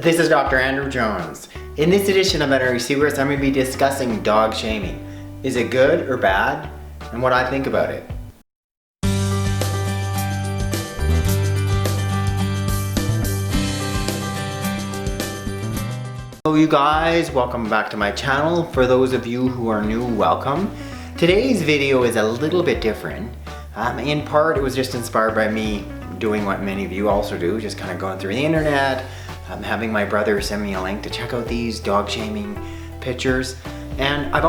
This is Dr. Andrew Jones. In this edition of Veterinary Secrets, I'm going to be discussing dog shaming. Is it good or bad? And what I think about it. Hello you guys, welcome back to my channel. For those of you who are new, welcome. Today's video is a little bit different. In part, it was just inspired by me doing what many of you also do, just kind of going through the internet, having my brother send me a link to check out these dog shaming pictures. And I've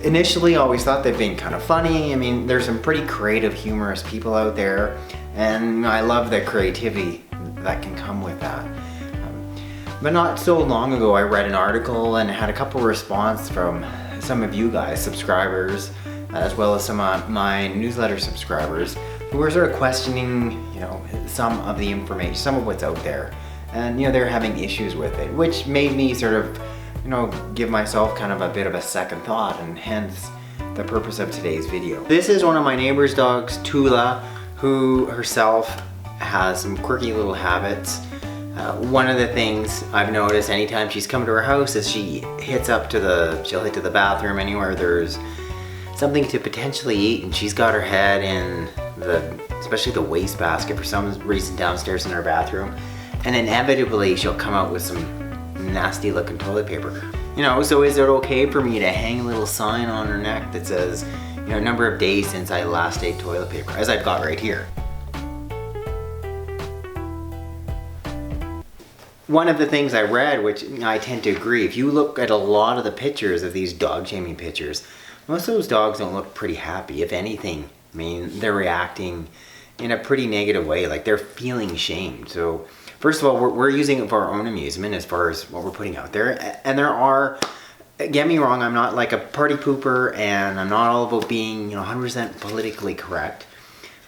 initially always thought they've been kind of funny. I mean, there's some pretty creative, humorous people out there, and I love the creativity that can come with that. But not so long ago, I read an article and had a couple responses from some of you guys, subscribers, as well as some of my newsletter subscribers, who were sort of questioning, some of the information, some of what's out there. And, they're having issues with it, which made me sort of, give myself kind of a bit of a second thought, and hence the purpose of today's video. This is one of my neighbor's dogs, Tula, who herself has some quirky little habits. One of the things I've noticed anytime she's come to her house is she'll hit to the bathroom anywhere there's something to potentially eat, and she's got her head in especially the wastebasket for some reason downstairs in her bathroom, and inevitably she'll come out with some nasty looking toilet paper. So is it okay for me to hang a little sign on her neck that says, number of days since I last ate toilet paper, as I've got right here? One of the things I read, which I tend to agree, if you look at a lot of the pictures of these dog shaming pictures, most of those dogs don't look pretty happy. If anything, they're reacting in a pretty negative way, like they're feeling shamed. So first of all, we're using it for our own amusement as far as what we're putting out there. And there are, get me wrong, I'm not like a party pooper, and I'm not all about being 100% politically correct.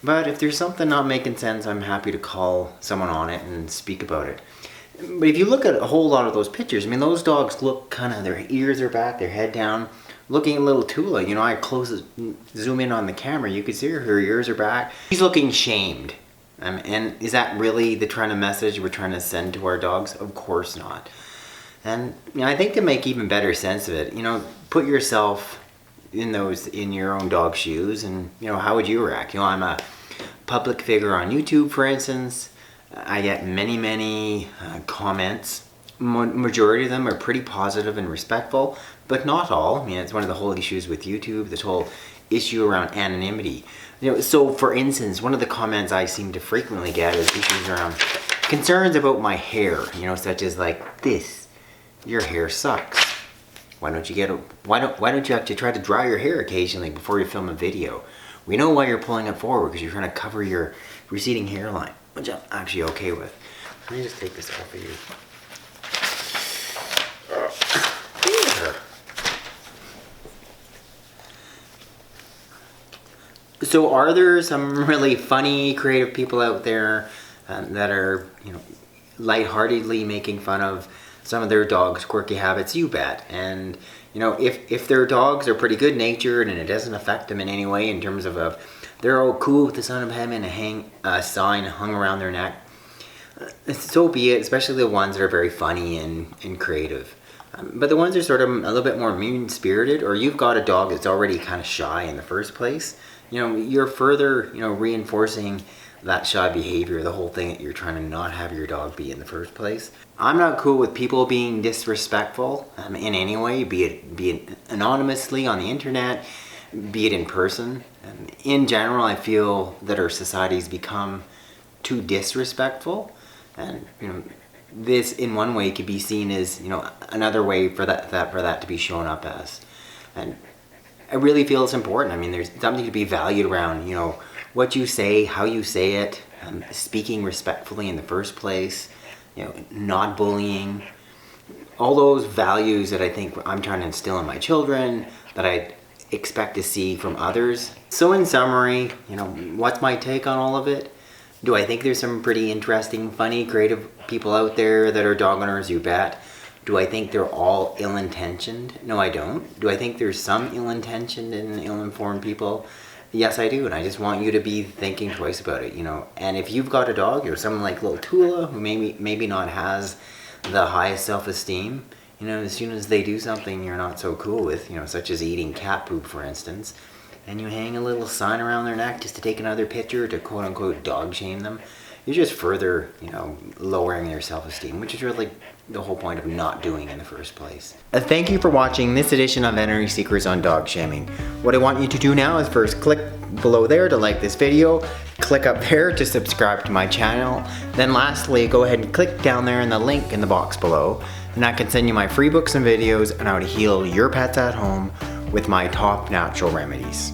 But if there's something not making sense, I'm happy to call someone on it and speak about it. But if you look at a whole lot of those pictures, those dogs look kind of, their ears are back, their head down, looking a little Tula. I zoom in on the camera, you can see her ears are back. She's looking shamed. And is that really the kind of message we're trying to send to our dogs? Of course not. And I think to make even better sense of it, put yourself in your own dog's shoes, and how would you react? I'm a public figure on YouTube, for instance. I get many comments. Majority of them are pretty positive and respectful, but not all. It's one of the whole issues with YouTube, this whole issue around anonymity. So for instance, one of the comments I seem to frequently get is issues around concerns about my hair, such as like this: your hair sucks. Why don't you actually try to dry your hair occasionally before you film a video? We know why you're pulling it forward, because you're trying to cover your receding hairline, which I'm actually okay with. Let me just take this off of you. So are there some really funny, creative people out there that are, lightheartedly making fun of some of their dogs' quirky habits? You bet. And, if their dogs are pretty good natured and it doesn't affect them in any way in terms of they're all cool with the son of having a sign hung around their neck, so be it, especially the ones that are very funny and creative. But the ones that are sort of a little bit more mean-spirited, or you've got a dog that's already kind of shy in the first place, you're further, reinforcing that shy behavior, the whole thing that you're trying to not have your dog be in the first place. I'm not cool with people being disrespectful in any way, be it anonymously on the internet, be it in person. In general, I feel that our society's become too disrespectful, and this in one way could be seen as another way for that to be shown up as. And I really feel it's important. There's something to be valued around, what you say, how you say it, speaking respectfully in the first place, not bullying, all those values that I think I'm trying to instill in my children, that I expect to see from others. So in summary, what's my take on all of it? Do I think there's some pretty interesting, funny, creative people out there that are dog owners? You bet. Do I think they're all ill-intentioned? No, I don't. Do I think there's some ill-intentioned and ill-informed people? Yes, I do, and I just want you to be thinking twice about it, And if you've got a dog, or someone like little Tula, who maybe not has the highest self-esteem. You know, as soon as they do something you're not so cool with, you know, such as eating cat poop, for instance, and you hang a little sign around their neck just to take another picture to quote-unquote dog shame them, you're just further, you know, lowering their self-esteem, which is really the whole point of not doing in the first place. Thank you for watching this edition of Energy Secrets on Dog Shaming. What I want you to do now is first click below there to like this video, click up there to subscribe to my channel, then lastly go ahead and click down there in the link in the box below, and I can send you my free books and videos on how to heal your pets at home with my top natural remedies.